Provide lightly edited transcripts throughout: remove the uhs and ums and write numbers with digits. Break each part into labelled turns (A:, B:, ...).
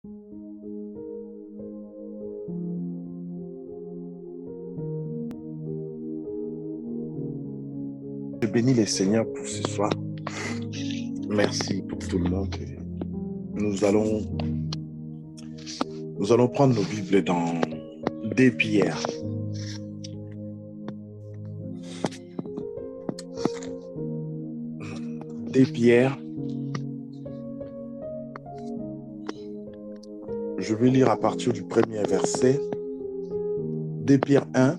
A: Je bénis les Seigneurs pour ce soir. Merci pour tout le monde. Nous allons prendre nos Bibles dans 2 Pierre. Pierre. Je vais lire à partir du premier verset. 2 Pierre 1.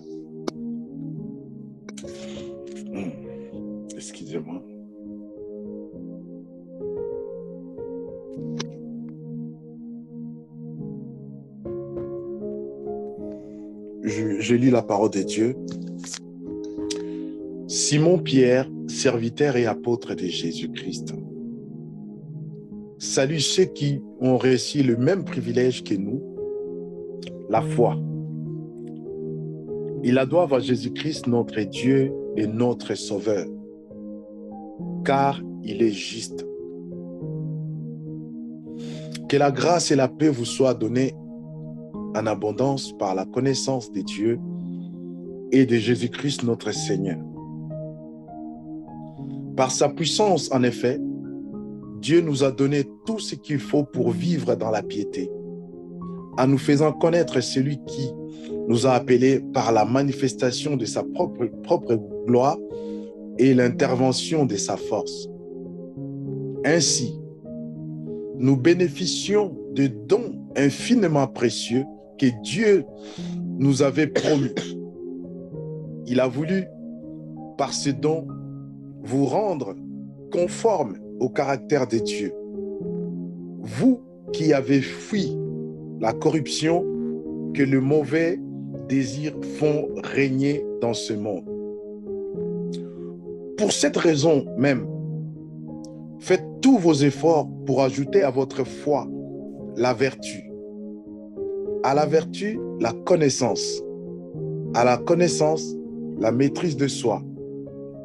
A: Excusez-moi. Je lis la parole de Dieu. Simon Pierre, serviteur et apôtre de Jésus-Christ. Salue ceux qui ont reçu le même privilège que nous, la foi. Ils la doivent à Jésus-Christ, notre Dieu et notre Sauveur, car il est juste. Que la grâce et la paix vous soient données en abondance par la connaissance de Dieu et de Jésus-Christ, notre Seigneur. Par sa puissance, en effet, Dieu nous a donné tout ce qu'il faut pour vivre dans la piété, en nous faisant connaître celui qui nous a appelés par la manifestation de sa propre gloire et l'intervention de sa force. Ainsi, nous bénéficions de dons infiniment précieux que Dieu nous avait promis. Il a voulu, par ce don, vous rendre conformes au caractère de Dieu. Vous qui avez fui la corruption que le mauvais désir font régner dans ce monde. Pour cette raison même, faites tous vos efforts pour ajouter à votre foi la vertu. À la vertu, la connaissance. À la connaissance, la maîtrise de soi.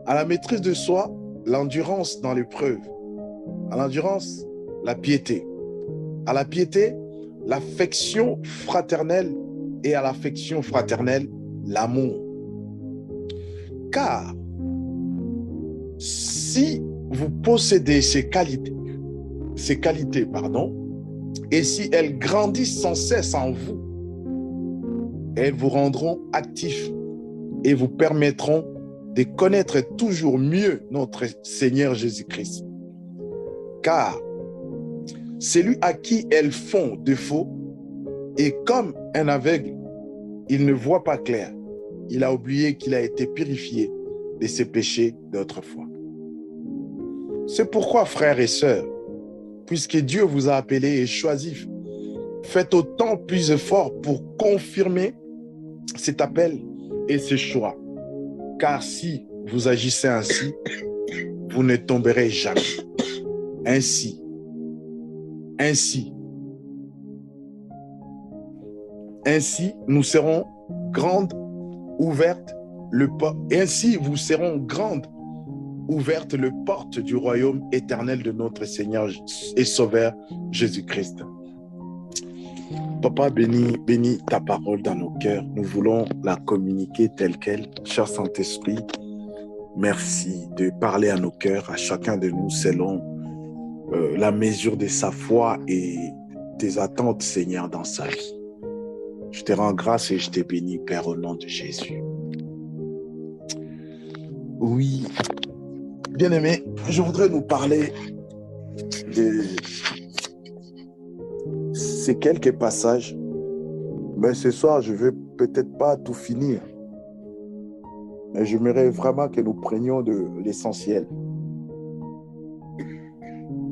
A: À la maîtrise de soi, l'endurance dans l'épreuve. À l'endurance, la piété. À la piété, l'affection fraternelle et à l'affection fraternelle, l'amour. Car si vous possédez ces qualités, et si elles grandissent sans cesse en vous, elles vous rendront actifs et vous permettront de connaître toujours mieux notre Seigneur Jésus-Christ. Car celui à qui elles font défaut est comme un aveugle, il ne voit pas clair. Il a oublié qu'il a été purifié de ses péchés d'autrefois. C'est pourquoi, frères et sœurs, puisque Dieu vous a appelés et choisis, faites autant plus fort pour confirmer cet appel et ce choix. Car si vous agissez ainsi, vous ne tomberez jamais. Ainsi, nous serons grandes ouvertes ainsi vous seront grandes ouvertes les portes du royaume éternel de notre Seigneur et Sauveur Jésus-Christ. Papa, bénis ta parole dans nos cœurs. Nous voulons la communiquer telle qu'elle. Cher Saint-Esprit, merci de parler à nos cœurs, à chacun de nous, selon la mesure de sa foi et tes attentes, Seigneur, dans sa vie. Je te rends grâce et je te bénis, Père, au nom de Jésus. Oui, bien-aimés, je voudrais nous parler de ces quelques passages. Mais ce soir, je ne vais peut-être pas tout finir. Mais j'aimerais vraiment que nous prenions de l'essentiel.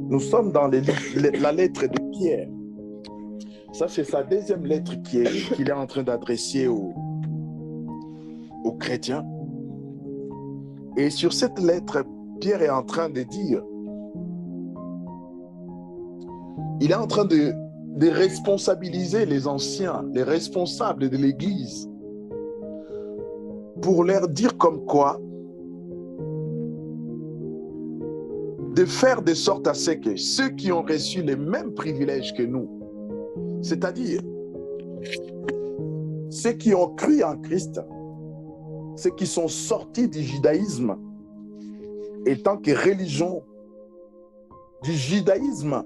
A: Nous sommes dans la lettre de Pierre. Ça, c'est sa deuxième lettre qu'il est en train d'adresser aux chrétiens. Et sur cette lettre, Pierre est en train de dire, il est en train de responsabiliser les anciens, les responsables de l'Église, pour leur dire comme quoi, de faire de sorte à ce que ceux qui ont reçu les mêmes privilèges que nous, C'est-à-dire, ceux qui ont cru en Christ, ceux qui sont sortis du judaïsme, étant que religion, du judaïsme,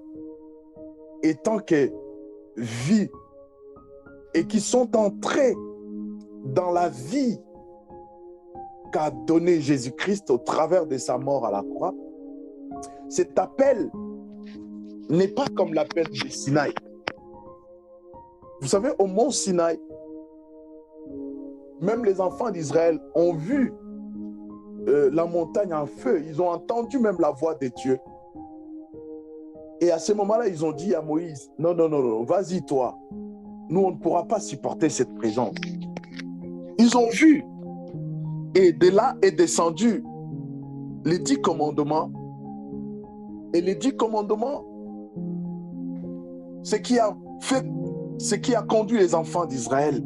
A: étant que vie, et qui sont entrés dans la vie qu'a donné Jésus-Christ au travers de sa mort à la croix, cet appel n'est pas comme l'appel du Sinaï. Vous savez, au mont Sinaï, même les enfants d'Israël ont vu la montagne en feu. Ils ont entendu même la voix de Dieu. Et à ce moment-là, ils ont dit à Moïse, non, non, non, non, vas-y toi. Nous, on ne pourra pas supporter cette présence. Ils ont vu. Et de là est descendu les 10 commandements. Et les 10 commandements, ce qui a conduit les enfants d'Israël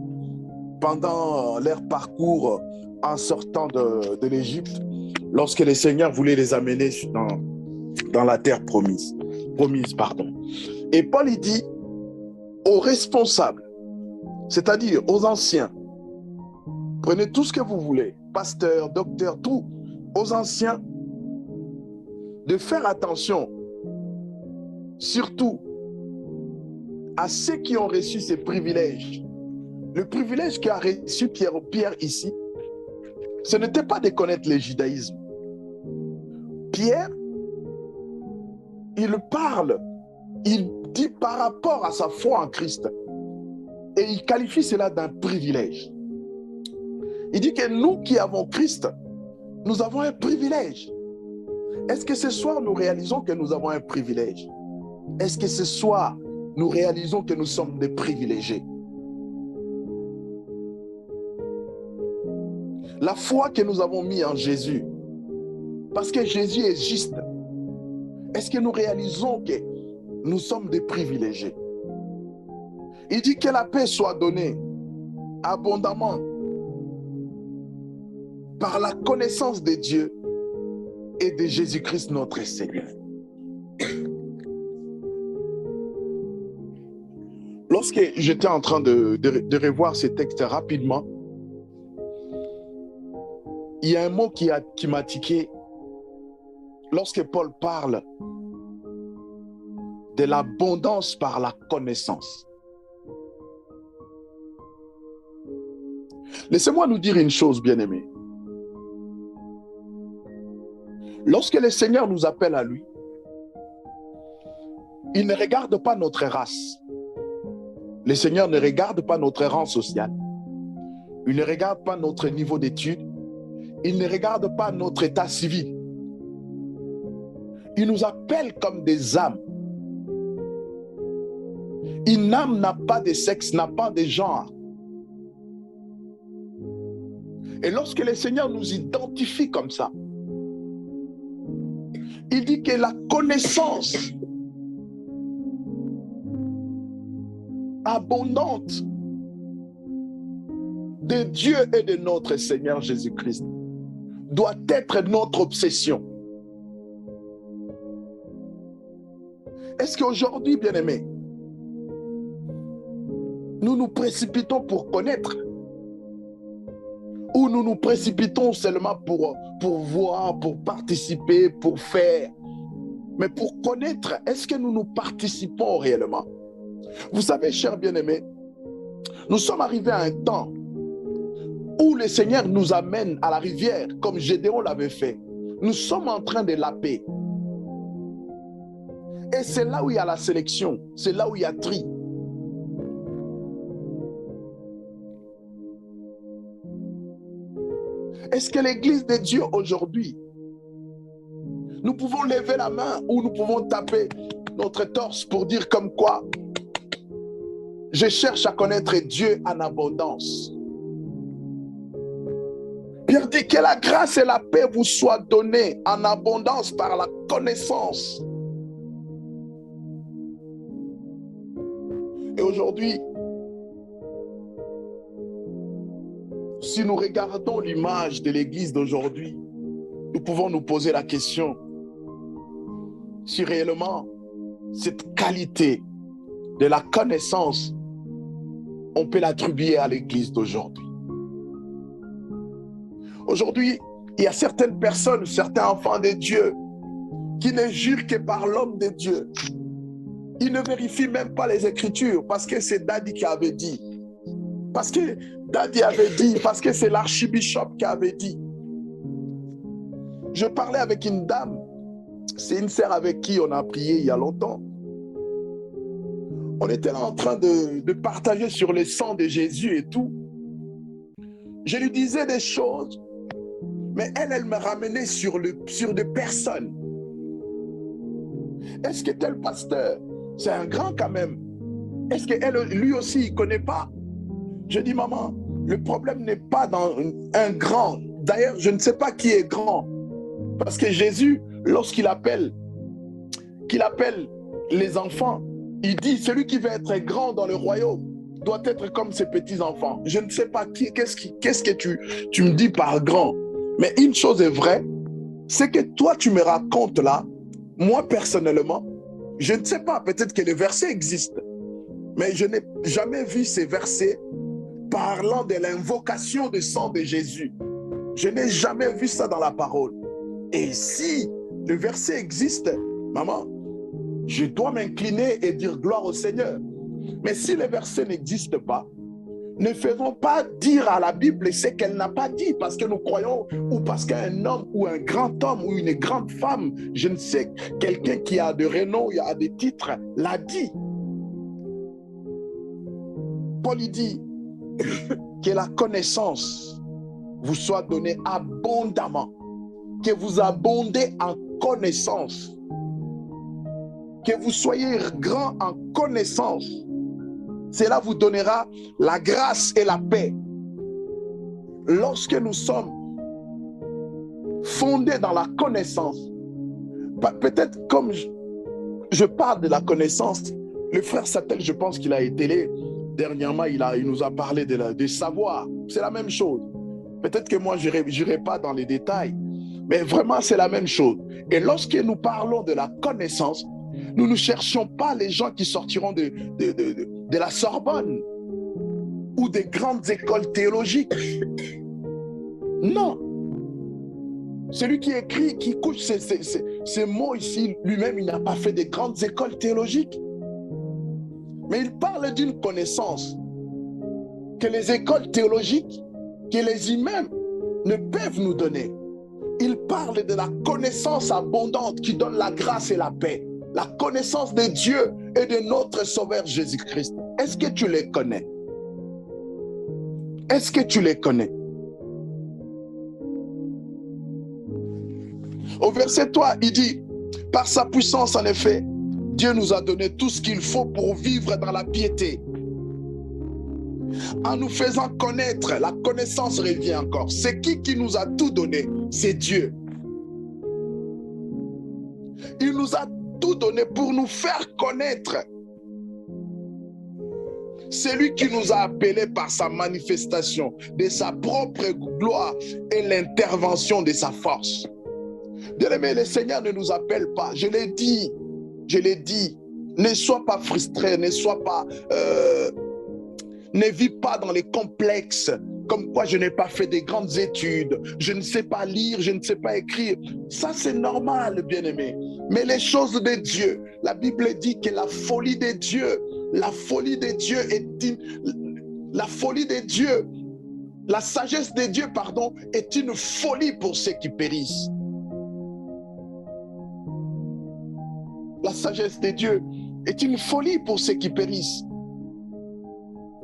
A: pendant leur parcours en sortant de l'Égypte, lorsque le Seigneur voulait les amener dans la terre promise. Et Paul, il dit aux responsables, c'est-à-dire aux anciens, prenez tout ce que vous voulez, pasteurs, docteurs, tout, aux anciens, de faire attention, surtout à ceux qui ont reçu ces privilèges. Le privilège qu'a reçu Pierre ici, ce n'était pas de connaître le judaïsme. Pierre, il parle, il dit par rapport à sa foi en Christ, et il qualifie cela d'un privilège. Il dit que nous qui avons Christ, nous avons un privilège. Est-ce que ce soir nous réalisons que nous avons un privilège? Est-ce que ce soir nous réalisons que nous sommes des privilégiés? La foi que nous avons mise en Jésus, parce que Jésus est juste, est-ce que nous réalisons que nous sommes des privilégiés? Il dit que la paix soit donnée abondamment par la connaissance de Dieu et de Jésus-Christ notre Seigneur. Lorsque j'étais en train de revoir ces textes rapidement, il y a un mot qui m'a tiqué lorsque Paul parle de l'abondance par la connaissance. Laissez-moi nous dire une chose, bien-aimés. Lorsque le Seigneur nous appelle à lui, il ne regarde pas notre race. Le Seigneur ne regarde pas notre rang social. Il ne regarde pas notre niveau d'études. Il ne regarde pas notre état civil. Il nous appelle comme des âmes. Une âme n'a pas de sexe, n'a pas de genre. Et lorsque le Seigneur nous identifie comme ça, il dit que la connaissance abondante de Dieu et de notre Seigneur Jésus-Christ doit être notre obsession. Est-ce qu'aujourd'hui, bien-aimés, nous nous précipitons pour connaître, ou nous nous précipitons seulement pour voir, pour participer, pour faire? Mais pour connaître, est-ce que nous nous participons réellement? Vous savez, chers bien-aimés, nous sommes arrivés à un temps où le Seigneur nous amène à la rivière, comme Gédéon l'avait fait. Nous sommes en train de laper. Et c'est là où il y a la sélection, c'est là où il y a tri. Est-ce que l'Église de Dieu aujourd'hui, nous pouvons lever la main ou nous pouvons taper notre torse pour dire comme quoi je cherche à connaître Dieu en abondance? Pierre dit que la grâce et la paix vous soient données en abondance par la connaissance. Et aujourd'hui, si nous regardons l'image de l'Église d'aujourd'hui, nous pouvons nous poser la question si réellement cette qualité de la connaissance, on peut l'attribuer à l'Église d'aujourd'hui. Aujourd'hui, il y a certaines personnes, certains enfants de Dieu, qui ne jurent que par l'homme de Dieu. Ils ne vérifient même pas les Écritures parce que c'est Daddy qui avait dit. Parce que Daddy avait dit, parce que c'est l'archibishop qui avait dit. Je parlais avec une dame, c'est une sœur avec qui on a prié il y a longtemps. On était là en train de partager sur le sang de Jésus et tout. Je lui disais des choses, mais elle me ramenait sur des personnes. Est-ce que tel pasteur, c'est un grand quand même? Est-ce que lui aussi, il ne connaît pas? Je dis, maman, le problème n'est pas dans un grand. D'ailleurs, je ne sais pas qui est grand. Parce que Jésus, lorsqu'il appelle les enfants, il dit, celui qui veut être grand dans le royaume doit être comme ses petits-enfants. Je ne sais pas qu'est-ce que tu me dis par grand. Mais une chose est vraie, c'est que toi, tu me racontes là, moi personnellement, je ne sais pas, peut-être que les versets existent, mais je n'ai jamais vu ces versets parlant de l'invocation du sang de Jésus. Je n'ai jamais vu ça dans la parole. Et si le verset existe, maman, je dois m'incliner et dire gloire au Seigneur. Mais si le verset n'existe pas, ne faisons pas dire à la Bible ce qu'elle n'a pas dit parce que nous croyons ou parce qu'un homme ou un grand homme ou une grande femme, je ne sais, quelqu'un qui a de renom, il a des titres, l'a dit. Paul il dit que la connaissance vous soit donnée abondamment, que vous abondez en connaissance, que vous soyez grand en connaissance. Cela vous donnera la grâce et la paix. Lorsque nous sommes fondés dans la connaissance, peut-être comme je parle de la connaissance, le frère Satel, je pense qu'il a été là dernièrement, il nous a parlé de savoir. C'est la même chose. Peut-être que moi, je n'irai pas dans les détails, mais vraiment, c'est la même chose. Et lorsque nous parlons de la connaissance, nous ne cherchons pas les gens qui sortiront de la Sorbonne ou des grandes écoles théologiques. Non. Celui qui écrit, qui couche ces mots ici, lui-même, il n'a pas fait de grandes écoles théologiques. Mais il parle d'une connaissance que les écoles théologiques, que les humains ne peuvent nous donner. Il parle de la connaissance abondante qui donne la grâce et la paix. La connaissance de Dieu et de notre Sauveur Jésus-Christ. Est-ce que tu les connais? Est-ce que tu les connais? Au verset 3, il dit, par sa puissance en effet, Dieu nous a donné tout ce qu'il faut pour vivre dans la piété. En nous faisant connaître, la connaissance revient encore. C'est qui nous a tout donné? C'est Dieu. Il nous a tout donné pour nous faire connaître. C'est lui qui nous a appelés par sa manifestation de sa propre gloire et l'intervention de sa force. Bien-aimé, le Seigneur ne nous appelle pas. Je l'ai dit. Ne sois pas frustré, ne vis pas dans les complexes, comme quoi je n'ai pas fait des grandes études, je ne sais pas lire, je ne sais pas écrire. Ça, c'est normal, bien-aimé. Mais les choses de Dieu, la Bible dit que la folie de Dieu la sagesse de Dieu, pardon, est une folie pour ceux qui périssent. La sagesse de Dieu est une folie pour ceux qui périssent.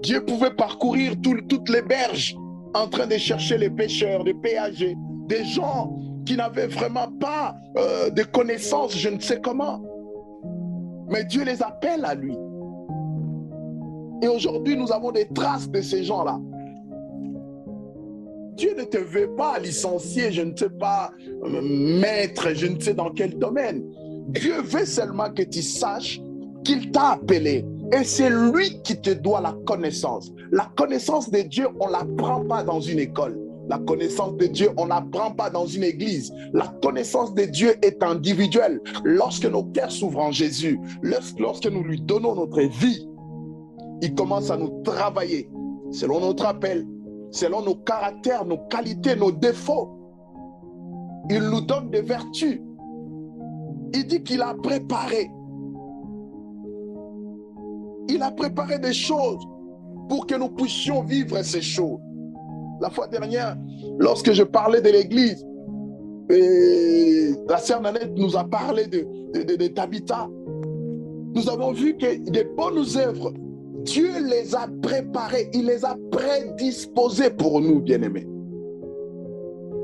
A: Dieu pouvait parcourir toutes les berges en train de chercher les pécheurs, les péagers, des gens qui n'avaient vraiment pas de connaissances, je ne sais comment. Mais Dieu les appelle à lui. Et aujourd'hui, nous avons des traces de ces gens-là. Dieu ne te veut pas licencier, je ne sais pas, maître, je ne sais dans quel domaine. Dieu veut seulement que tu saches qu'il t'a appelé. Et c'est lui qui te doit la connaissance. La connaissance de Dieu, on ne l'apprend pas dans une école. La connaissance de Dieu, on n'apprend pas dans une église. La connaissance de Dieu est individuelle. Lorsque nos cœurs s'ouvrent en Jésus, lorsque nous lui donnons notre vie, il commence à nous travailler selon notre appel, selon nos caractères, nos qualités, nos défauts. Il nous donne des vertus. Il dit qu'il a préparé. Il a préparé des choses pour que nous puissions vivre ces choses. La fois dernière, lorsque je parlais de l'église, la sœur Nanette nous a parlé de Tabitha. Nous avons vu que des bonnes œuvres, Dieu les a préparées, il les a prédisposées pour nous, bien-aimés.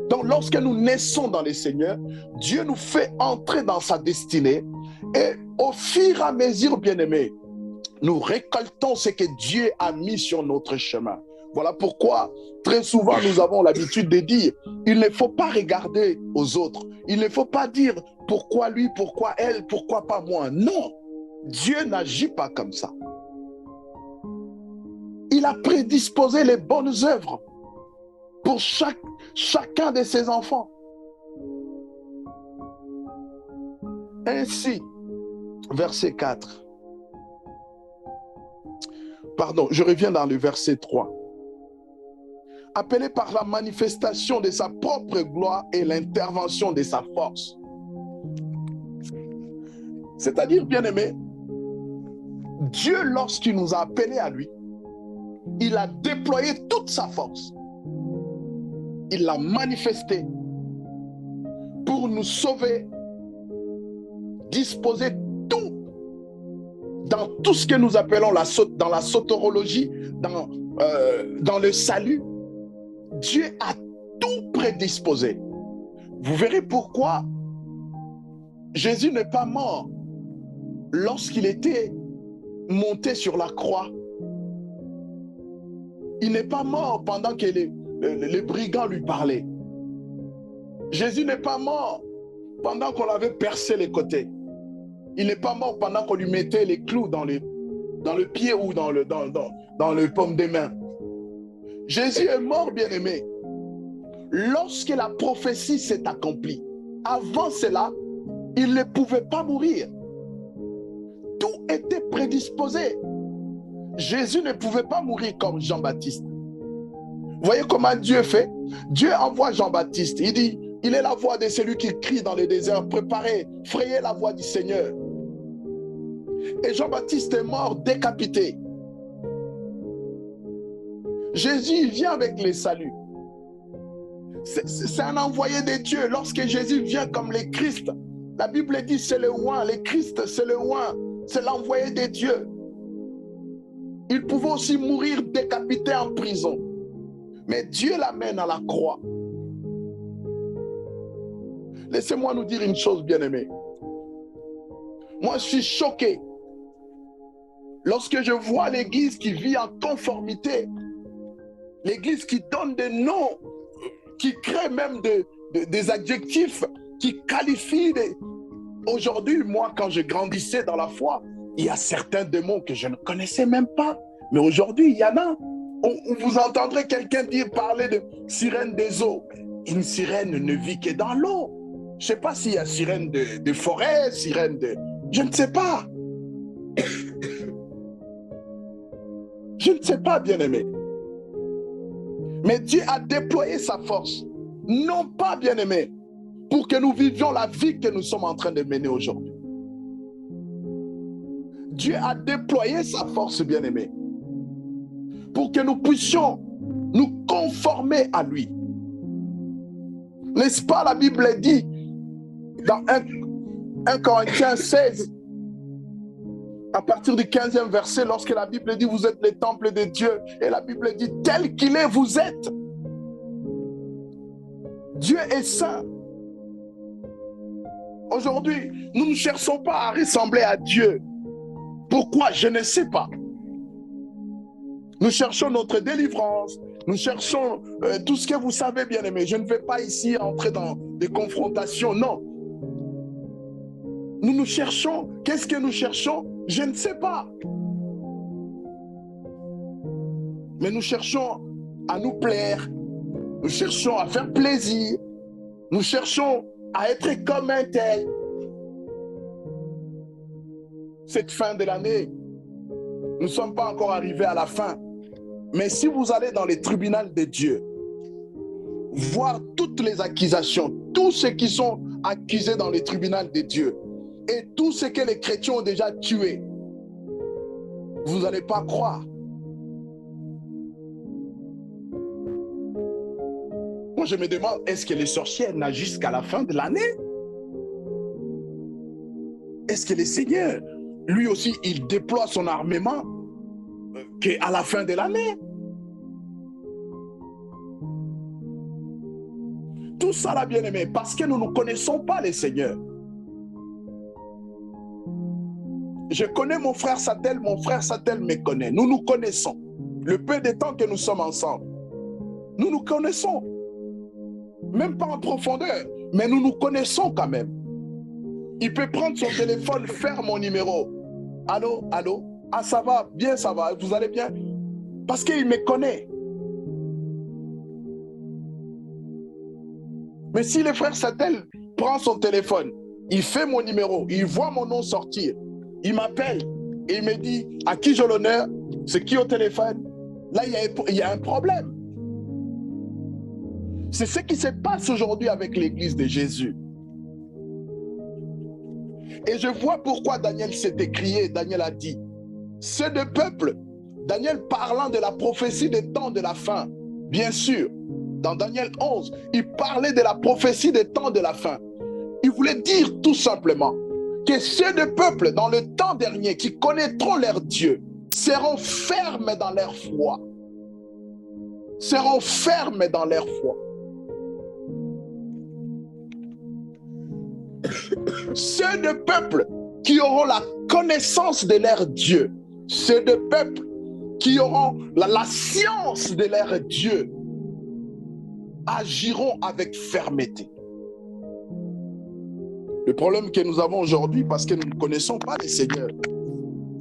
A: Donc, lorsque nous naissons dans le Seigneur, Dieu nous fait entrer dans sa destinée et au fur et à mesure, bien-aimés, nous récoltons ce que Dieu a mis sur notre chemin. Voilà pourquoi, très souvent, nous avons l'habitude de dire, il ne faut pas regarder aux autres. Il ne faut pas dire, pourquoi lui, pourquoi elle, pourquoi pas moi. Non, Dieu n'agit pas comme ça. Il a prédisposé les bonnes œuvres pour chacun de ses enfants. Ainsi, verset 4. Pardon, je reviens dans le verset 3. Appelé par la manifestation de sa propre gloire et l'intervention de sa force. C'est-à-dire, bien-aimé, Dieu, lorsqu'il nous a appelés à lui, il a déployé toute sa force. Il l'a manifesté pour nous sauver, disposer tout, dans tout ce que nous appelons dans la soterologie, dans le salut. Dieu a tout prédisposé. Vous verrez pourquoi Jésus n'est pas mort lorsqu'il était monté sur la croix. Il n'est pas mort pendant que les brigands lui parlaient. Jésus n'est pas mort pendant qu'on l'avait percé les côtés. Il n'est pas mort pendant qu'on lui mettait les clous dans le pied ou dans le paume des mains. Jésus est mort, bien-aimé, lorsque la prophétie s'est accomplie. Avant cela, il ne pouvait pas mourir. Tout était prédisposé. Jésus ne pouvait pas mourir comme Jean-Baptiste. Vous voyez comment Dieu fait? Dieu envoie Jean-Baptiste. Il dit, il est la voix de celui qui crie dans le désert, préparez, frayez la voie du Seigneur. Et Jean-Baptiste est mort décapité. Jésus vient avec les saluts. C'est un envoyé de Dieu. Lorsque Jésus vient comme le Christ, la Bible dit c'est le oint, le Christ c'est le oint, c'est l'envoyé de Dieu. Il pouvait aussi mourir décapité en prison. Mais Dieu l'amène à la croix. Laissez-moi nous dire une chose, bien-aimée. Moi, je suis choqué lorsque je vois l'Église qui vit en conformité, l'Église qui donne des noms, qui crée même des adjectifs, qui qualifie. Aujourd'hui, moi, quand je grandissais dans la foi, il y a certains démons que je ne connaissais même pas. Mais aujourd'hui, il y en a. Vous entendrez quelqu'un parler de sirène des eaux. Une sirène ne vit que dans l'eau. Je ne sais pas s'il y a sirène de forêt, sirène de... Je ne sais pas. Je ne sais pas, bien-aimé. Mais Dieu a déployé sa force. Non pas, bien-aimé, pour que nous vivions la vie que nous sommes en train de mener aujourd'hui. Dieu a déployé sa force, bien-aimé, pour que nous puissions nous conformer à lui. N'est-ce pas, la Bible dit dans 1 Corinthiens 16, à partir du 15e verset, lorsque la Bible dit vous êtes le temple de Dieu, et la Bible dit tel qu'il est, vous êtes. Dieu est saint. Aujourd'hui, nous ne cherchons pas à ressembler à Dieu. Pourquoi? Je ne sais pas. Nous cherchons notre délivrance, nous cherchons tout ce que vous savez, bien aimé. Je ne vais pas ici entrer dans des confrontations, non. Nous cherchons, qu'est-ce que nous cherchons? Je ne sais pas. Mais nous cherchons à nous plaire, Nous cherchons à faire plaisir. Nous cherchons à être comme un tel. Cette fin de l'année, nous ne sommes pas encore arrivés à la fin. Mais si vous allez dans les tribunaux de Dieu, voir toutes les accusations, tous ceux qui sont accusés dans les tribunaux de Dieu, et tout ce que les chrétiens ont déjà tué, vous n'allez pas croire. Moi, je me demande, est-ce que les sorcières n'agissent jusqu'à la fin de l'année? Est-ce que le Seigneur, lui aussi, il déploie son armement qu'à la fin de l'année? Tout ça, là, bien-aimé, parce que nous ne connaissons pas le Seigneur. Je connais mon frère Satel me connaît. Nous nous connaissons. Le peu de temps que nous sommes ensemble, nous nous connaissons. Même pas en profondeur, mais nous nous connaissons quand même. Il peut prendre son téléphone, faire mon numéro. Allô, allô? Ah, ça va, bien, ça va, vous allez bien? Parce qu'il me connaît. Mais si le frère Satel prend son téléphone, il fait mon numéro, il voit mon nom sortir, il m'appelle et il me dit à qui j'ai l'honneur, c'est qui au téléphone? Là, il y a un problème. C'est ce qui se passe aujourd'hui avec l'église de Jésus. Et je vois pourquoi Daniel s'est écrié, Daniel a dit, c'est de peuple, Daniel parlant de la prophétie des temps de la fin, bien sûr, dans Daniel 11, il parlait de la prophétie des temps de la fin. Il voulait dire tout simplement que ceux de peuple dans le temps dernier qui connaîtront leur Dieu seront fermes dans leur foi. Seront fermes dans leur foi. Ceux de peuple qui auront la connaissance de leur Dieu, ceux de peuple qui auront la science de leur Dieu, agiront avec fermeté. Le problème que nous avons aujourd'hui, parce que nous ne connaissons pas le Seigneur,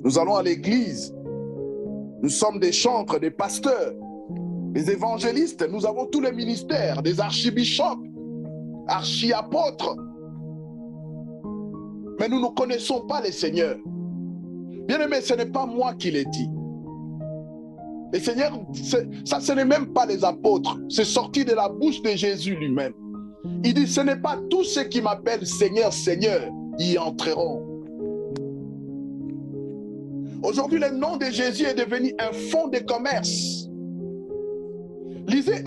A: nous allons à l'église, nous sommes des chantres, des pasteurs, des évangélistes, nous avons tous les ministères, des archibishops, archi-apôtres, mais nous ne connaissons pas le Seigneur. Bien-aimé, ce n'est pas moi qui l'ai dit. Le Seigneur, ça ce n'est même pas les apôtres, c'est sorti de la bouche de Jésus lui-même. Il dit, ce n'est pas tous ceux qui m'appellent Seigneur, Seigneur, y entreront. Aujourd'hui, le nom de Jésus est devenu un fonds de commerce. Lisez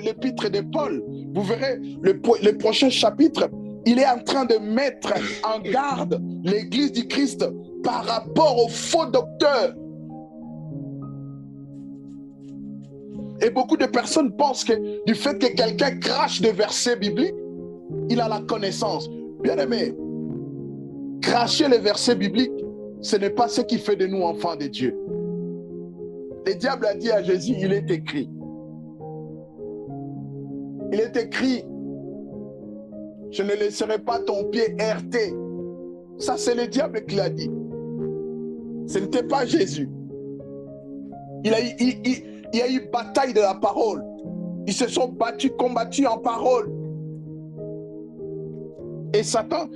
A: l'épître de Paul, vous verrez le prochain chapitre, il est en train de mettre en garde l'église du Christ par rapport aux faux docteurs. Et beaucoup de personnes pensent que du fait que quelqu'un crache des versets bibliques, il a la connaissance. Bien aimé, cracher les versets bibliques, ce n'est pas ce qui fait de nous enfants de Dieu. Le diable a dit à Jésus, il est écrit. Il est écrit, je ne laisserai pas ton pied heurter. Ça, c'est le diable qui l'a dit. Ce n'était pas Jésus. Il y a eu bataille de la parole. Ils se sont battus, combattus en parole. Et Satan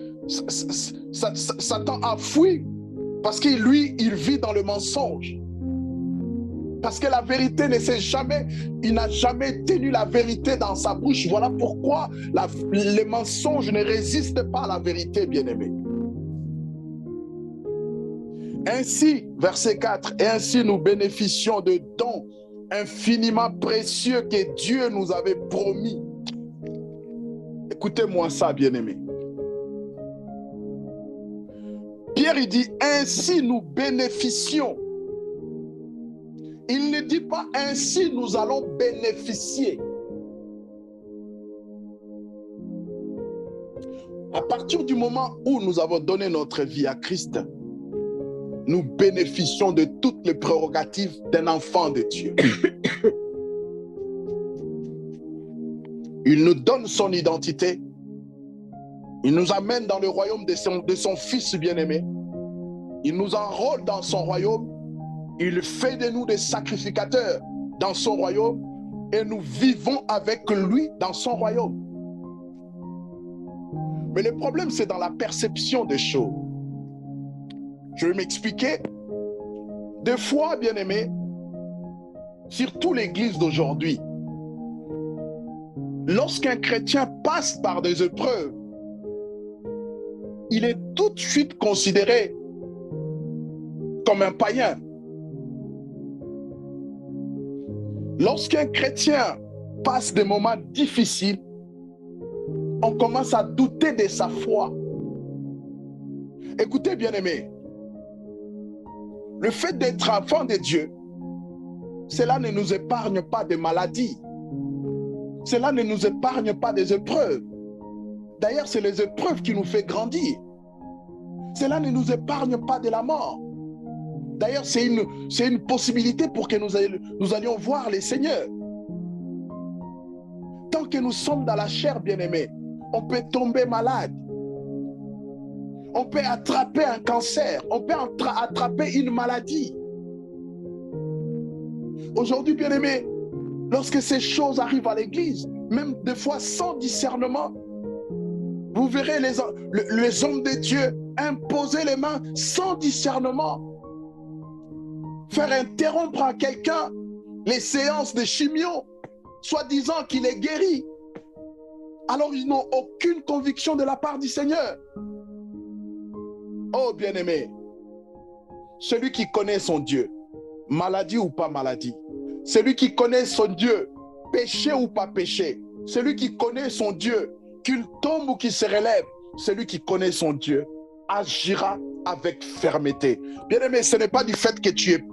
A: a fui parce que lui, il vit dans le mensonge. Parce que la vérité ne s'est jamais, il n'a jamais tenu la vérité dans sa bouche. Voilà pourquoi les mensonges ne résistent pas à la vérité, bien-aimés. Ainsi, verset 4, et ainsi nous bénéficions de dons infiniment précieux que Dieu nous avait promis. Écoutez-moi ça, bien-aimés. Pierre, il dit, ainsi nous bénéficions. Il ne dit pas ainsi nous allons bénéficier. À partir du moment où nous avons donné notre vie à Christ, nous bénéficions de toutes les prérogatives d'un enfant de Dieu. Il nous donne son identité. Il nous amène dans le royaume de son Fils bien-aimé. Il nous enrôle dans son royaume. Il fait de nous des sacrificateurs dans son royaume. et nous vivons avec lui dans son royaume. Mais le problème, c'est dans la perception des choses. Je vais m'expliquer. Des fois, bien aimé, surtout l'Église d'aujourd'hui, lorsqu'un chrétien passe par des épreuves, il est tout de suite considéré comme un païen. Lorsqu'un chrétien passe des moments difficiles, on commence à douter de sa foi. Écoutez, bien-aimés, le fait d'être enfant de Dieu, cela ne nous épargne pas des maladies. Cela ne nous épargne pas des épreuves. D'ailleurs, c'est les épreuves qui nous font grandir. Cela ne nous épargne pas de la mort. D'ailleurs, c'est une possibilité pour que nous allions voir les seigneurs. Tant que nous sommes dans la chair, bien-aimés, on peut tomber malade. On peut attraper un cancer. On peut attraper une maladie. Aujourd'hui, bien-aimés, lorsque ces choses arrivent à l'église, même des fois sans discernement, vous verrez les hommes de Dieu imposer les mains sans discernement, faire interrompre à quelqu'un les séances de chimio, soi-disant qu'il est guéri. Alors ils n'ont aucune conviction de la part du Seigneur. Oh bien-aimé, celui qui connaît son Dieu, maladie ou pas maladie, celui qui connaît son Dieu, péché ou pas péché, celui qui connaît son Dieu, qu'il tombe ou qu'il se relève, celui qui connaît son Dieu agira avec fermeté. Bien-aimé, ce n'est pas du fait que tu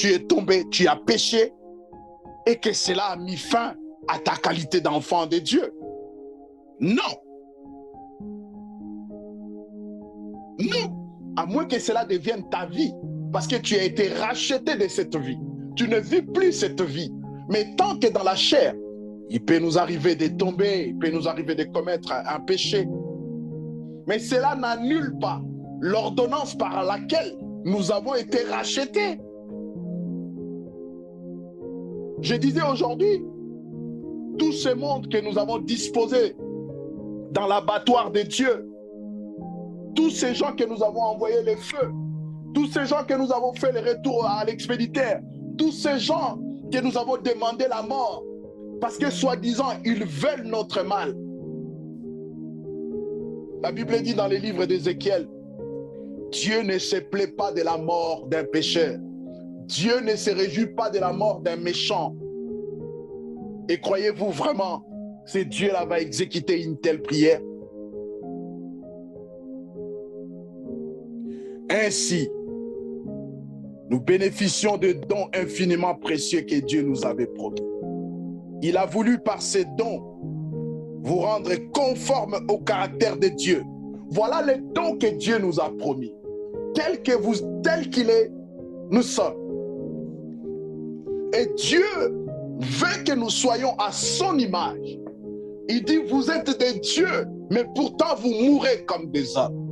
A: es tombé, tu as péché et que cela a mis fin à ta qualité d'enfant de Dieu. Non. Non. À moins que cela devienne ta vie, parce que tu as été racheté de cette vie. Tu ne vis plus cette vie. Mais tant que dans la chair, il peut nous arriver de tomber, il peut nous arriver de commettre un péché. Mais cela n'annule pas l'ordonnance par laquelle nous avons été rachetés. Je disais aujourd'hui, tout ce monde que nous avons disposé dans l'abattoir de Dieu, tous ces gens que nous avons envoyé les feux, tous ces gens que nous avons fait le retour à l'expéditeur, tous ces gens que nous avons demandé la mort, parce que soi-disant, ils veulent notre mal. La Bible dit dans les livres d'Ézéchiel, Dieu ne se plaît pas de la mort d'un pécheur. Dieu ne se réjouit pas de la mort d'un méchant. Et croyez-vous vraiment, ce Dieu-là va exécuter une telle prière? Ainsi, nous bénéficions de dons infiniment précieux que Dieu nous avait promis. Il a voulu par ces dons vous rendre conforme au caractère de Dieu. Voilà les dons que Dieu nous a promis. Tel qu'il est, nous sommes. Et Dieu veut que nous soyons à son image. Il dit, vous êtes des dieux, mais pourtant vous mourrez comme des hommes.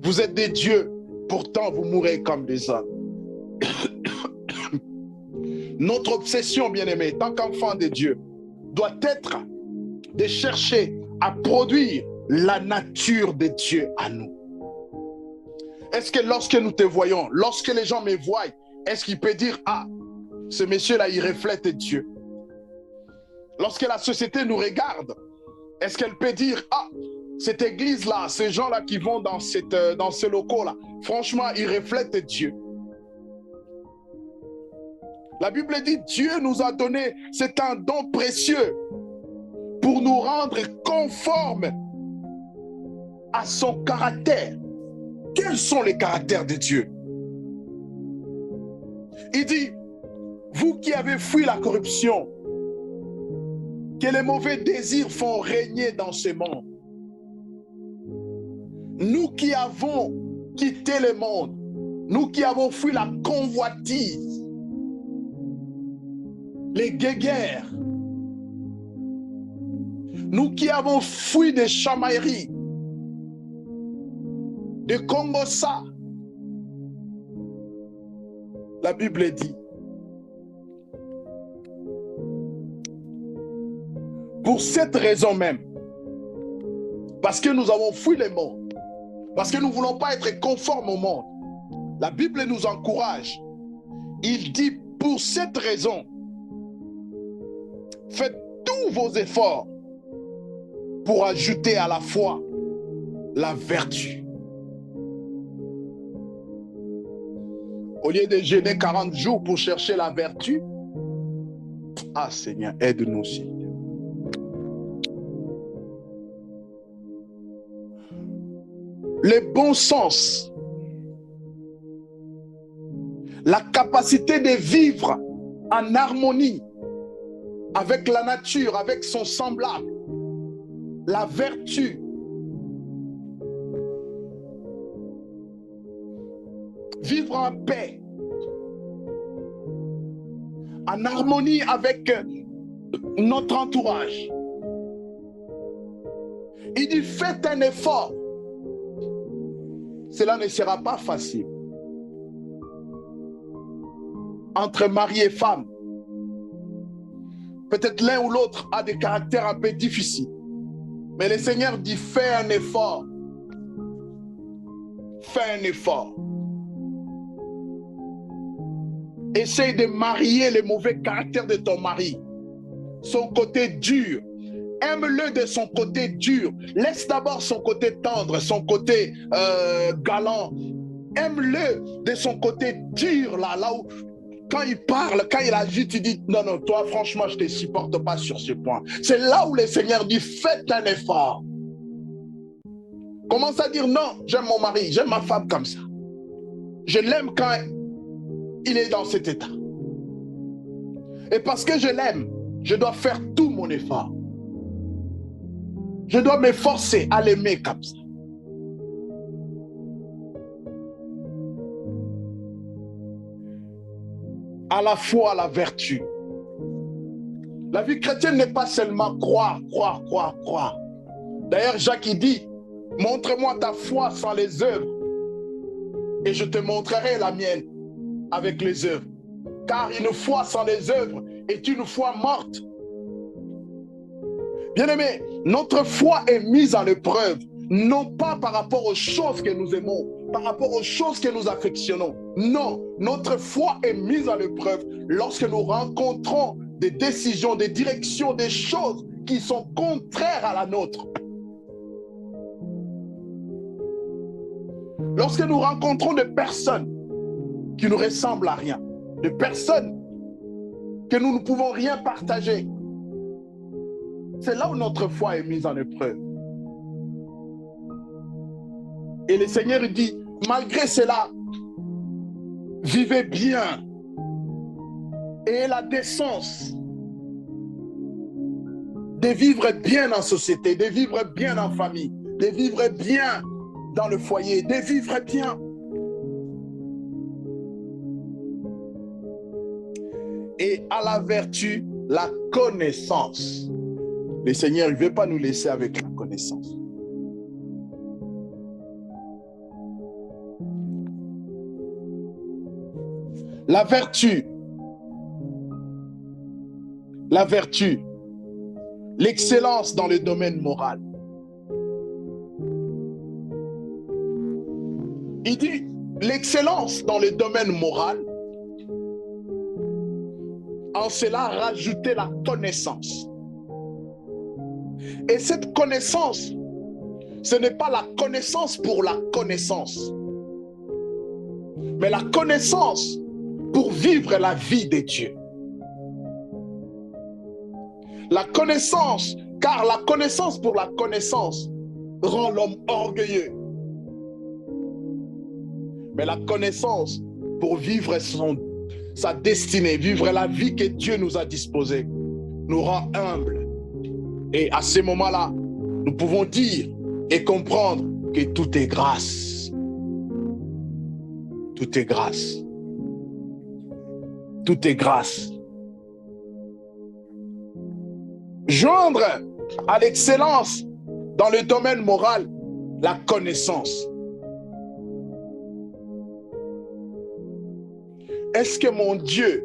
A: Vous êtes des dieux, pourtant vous mourrez comme des hommes. Notre obsession, bien-aimé, tant qu'enfant de Dieu, doit être de chercher à produire la nature de Dieu à nous. Est-ce que lorsque nous te voyons, lorsque les gens me voient, est-ce qu'il peut dire, ah, ce monsieur-là, il reflète Dieu? Lorsque la société nous regarde, est-ce qu'elle peut dire, ah, cette église-là, ces gens-là qui vont dans ce locaux-là, franchement, ils reflètent Dieu. La Bible dit, Dieu nous a donné, c'est un don précieux pour nous rendre conformes à son caractère. Quels sont les caractères de Dieu? Il dit, vous qui avez fui la corruption, que les mauvais désirs font régner dans ce monde, nous qui avons quitté le monde, nous qui avons fui la convoitise, les guéguerres, nous qui avons fui des chamailleries, des Congossa, la Bible dit, Pour cette raison même, parce que nous avons fui le monde, parce que nous ne voulons pas être conformes au monde, la Bible nous encourage. Il dit, pour cette raison, faites tous vos efforts pour ajouter à la foi la vertu. Au lieu de jeûner 40 jours pour chercher la vertu, ah Seigneur, aide-nous aussi. Le bon sens, la capacité de vivre en harmonie avec la nature, avec son semblable, la vertu, vivre en paix, en harmonie avec notre entourage. Il dit, faites un effort. Cela ne sera pas facile. Entre mari et femme, peut-être l'un ou l'autre a des caractères un peu difficiles. Mais le Seigneur dit, fais un effort. Fais un effort. Essaye de marier le mauvais caractère de ton mari. Son côté dur. Aime-le de son côté dur. Laisse d'abord son côté tendre, son côté galant. Aime-le de son côté dur, là où quand il parle, quand il agit, tu dis, non, non, toi, franchement, je ne te supporte pas sur ce point. C'est là où le Seigneur dit, faites un effort. Commence à dire, non, j'aime mon mari, j'aime ma femme comme ça. Je l'aime quand il est dans cet état. Et parce que je l'aime, je dois faire tout mon effort. Je dois m'efforcer à l'aimer comme ça. À la foi, la vertu. La vie chrétienne n'est pas seulement croire, croire, croire, croire. D'ailleurs, Jacques il dit, montre-moi ta foi sans les œuvres et je te montrerai la mienne avec les œuvres. Car une foi sans les œuvres est une foi morte. Bien-aimés, notre foi est mise en épreuve, non pas par rapport aux choses que nous aimons, par rapport aux choses que nous affectionnons. Non, notre foi est mise en épreuve lorsque nous rencontrons des décisions, des directions, des choses qui sont contraires à la nôtre. Lorsque nous rencontrons des personnes qui nous ressemblent à rien, des personnes que nous ne pouvons rien partager, c'est là où notre foi est mise en épreuve. Et le Seigneur dit, malgré cela, vivez bien. Et la décence de vivre bien en société, de vivre bien en famille, de vivre bien dans le foyer, de vivre bien. Et à la vertu, la connaissance. Le Seigneur ne veut pas nous laisser avec la connaissance. La vertu, l'excellence dans le domaine moral. Il dit l'excellence dans le domaine moral, en cela rajouter la connaissance. Et cette connaissance, ce n'est pas la connaissance pour la connaissance, mais la connaissance pour vivre la vie de Dieu. La connaissance, car la connaissance pour la connaissance rend l'homme orgueilleux. Mais la connaissance pour vivre sa destinée, vivre la vie que Dieu nous a disposée, nous rend humbles. Et à ce moment-là, nous pouvons dire et comprendre que tout est grâce. Tout est grâce. Tout est grâce. Joindre à l'excellence dans le domaine moral, la connaissance. Est-ce que mon Dieu,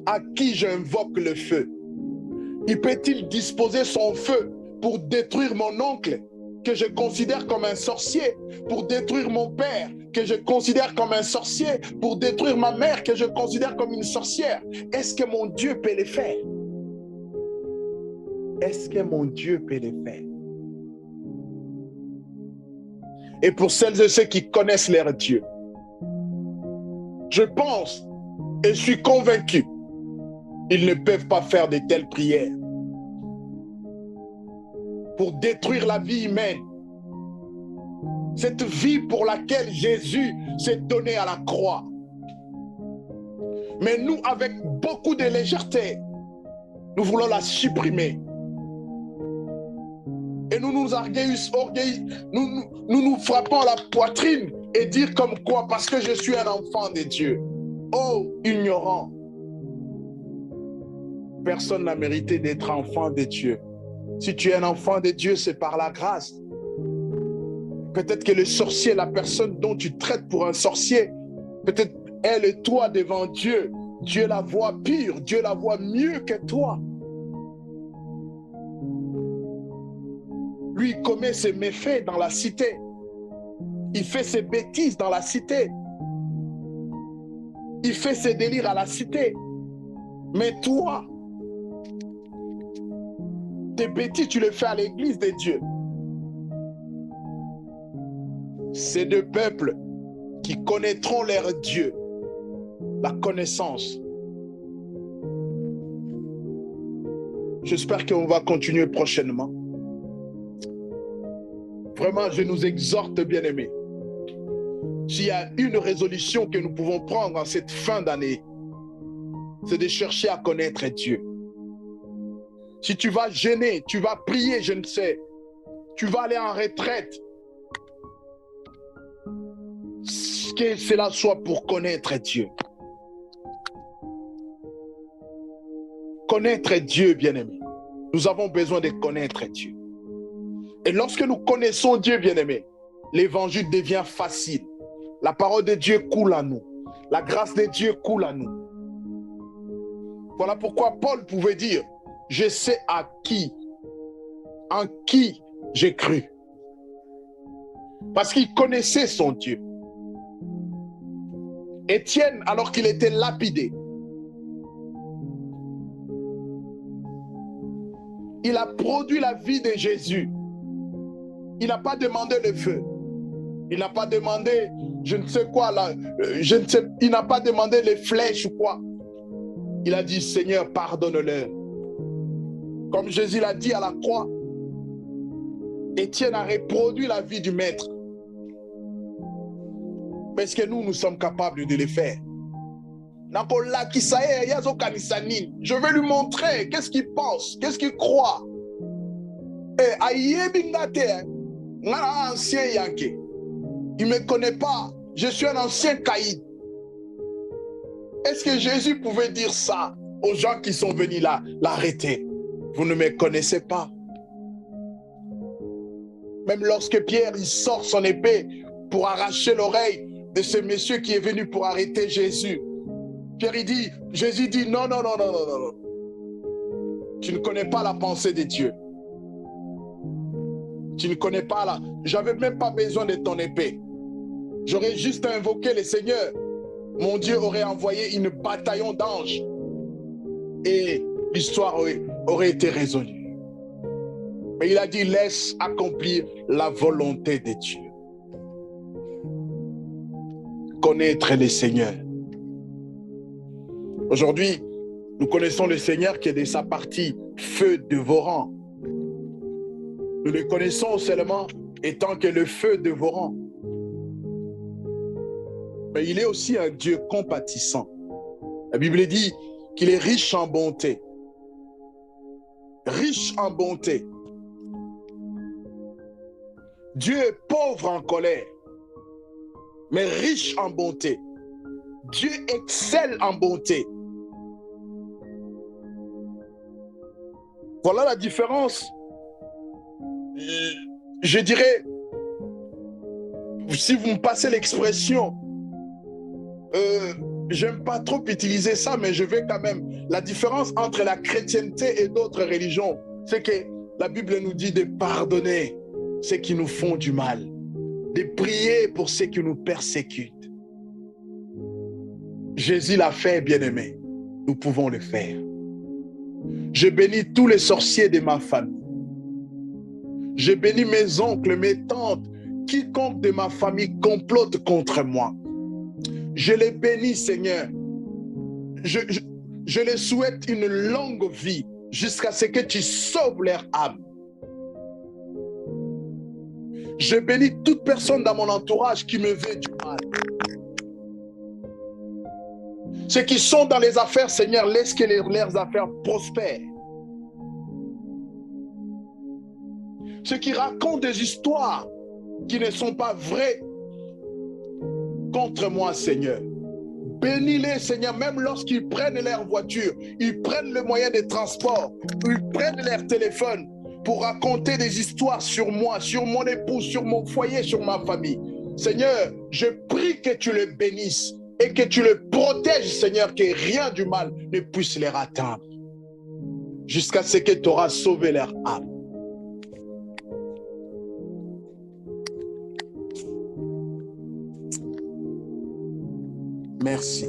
A: à qui j'invoque le feu, Il peut-il disposer son feu pour détruire mon oncle, que je considère comme un sorcier, pour détruire mon père, que je considère comme un sorcier, pour détruire ma mère, que je considère comme une sorcière? Est-ce que mon Dieu peut le faire? Est-ce que mon Dieu peut le faire? Et pour celles et ceux qui connaissent leur Dieu, je pense et je suis convaincu, ils ne peuvent pas faire de telles prières pour détruire la vie humaine. Cette vie pour laquelle Jésus s'est donné à la croix. Mais nous, avec beaucoup de légèreté, nous voulons la supprimer. Et nous nous frappons la poitrine et dire comme quoi, parce que je suis un enfant de Dieu. Oh, ignorant. Personne n'a mérité d'être enfant de Dieu. Si tu es un enfant de Dieu, c'est par la grâce. Peut-être que le sorcier, la personne dont tu traites pour un sorcier, peut-être elle et toi devant Dieu, Dieu la voit pure, Dieu la voit mieux que toi. Lui, il commet ses méfaits dans la cité. Il fait ses bêtises dans la cité. Il fait ses délires à la cité. Mais toi, tes bêtises, tu les fais à l'église de Dieu. Ces deux peuples qui connaîtront leur Dieu, la connaissance. J'espère qu'on va continuer prochainement. Vraiment, je nous exhorte, bien-aimés. S'il y a une résolution que nous pouvons prendre en cette fin d'année, c'est de chercher à connaître Dieu. Si tu vas jeûner, tu vas prier, je ne sais, tu vas aller en retraite, que cela soit pour connaître Dieu. Connaître Dieu, bien-aimé. Nous avons besoin de connaître Dieu. Et lorsque nous connaissons Dieu, bien-aimé, l'évangile devient facile. La parole de Dieu coule à nous. La grâce de Dieu coule à nous. Voilà pourquoi Paul pouvait dire, je sais en qui j'ai cru. Parce qu'il connaissait son Dieu. Étienne, alors qu'il était lapidé, il a produit la vie de Jésus. Il n'a pas demandé le feu. Il n'a pas demandé, je ne sais quoi, là, il n'a pas demandé les flèches ou quoi. Il a dit, Seigneur, pardonne-leur. Comme Jésus l'a dit à la croix, Étienne a reproduit la vie du Maître. Mais est-ce que nous sommes capables de le faire? Je vais lui montrer qu'est-ce qu'il pense, qu'est-ce qu'il croit. Il ne me connaît pas. Je suis un ancien caïd. Est-ce que Jésus pouvait dire ça aux gens qui sont venus là, l'arrêter? Vous ne me connaissez pas. Même lorsque Pierre il sort son épée pour arracher l'oreille de ce monsieur qui est venu pour arrêter Jésus, Pierre il dit, Jésus dit non, non, non, non, non, non. Tu ne connais pas la pensée de Dieu. Tu ne connais pas la... J'avais même pas besoin de ton épée. J'aurais juste invoqué le Seigneur. Mon Dieu aurait envoyé une bataillon d'anges. Et l'histoire aurait été résolue. Mais il a dit, laisse accomplir la volonté de Dieu. Connaître le Seigneur. Aujourd'hui, nous connaissons le Seigneur qui est de sa partie feu dévorant. Nous le connaissons seulement étant que le feu dévorant. Mais il est aussi un Dieu compatissant. La Bible dit qu'il est riche en bonté. Riche en bonté. Dieu est pauvre en colère, mais riche en bonté. Dieu excelle en bonté. Voilà la différence. Je dirais, si vous me passez l'expression, j'aime pas trop utiliser ça, mais je vais quand même La différence entre la chrétienté et d'autres religions, c'est que la Bible nous dit de pardonner ceux qui nous font du mal, de prier pour ceux qui nous persécutent. Jésus l'a fait, bien-aimé. Nous pouvons le faire. Je bénis tous les sorciers de ma famille. Je bénis mes oncles, mes tantes, quiconque de ma famille complote contre moi. Je les bénis, Seigneur. Je les souhaite une longue vie jusqu'à ce que tu sauves leur âme. Je bénis toute personne dans mon entourage qui me veut du mal. Ceux qui sont dans les affaires, Seigneur, laisse que leurs affaires prospèrent. Ceux qui racontent des histoires qui ne sont pas vraies contre moi, Seigneur. Bénis-les, Seigneur, même lorsqu'ils prennent leur voiture, ils prennent le moyen de transport, ils prennent leur téléphone pour raconter des histoires sur moi, sur mon épouse, sur mon foyer, sur ma famille. Seigneur, je prie que tu le bénisses et que tu le protèges, Seigneur, que rien du mal ne puisse les atteindre jusqu'à ce que tu auras sauvé leur âme. Merci.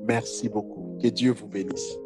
A: Merci beaucoup. Que Dieu vous bénisse.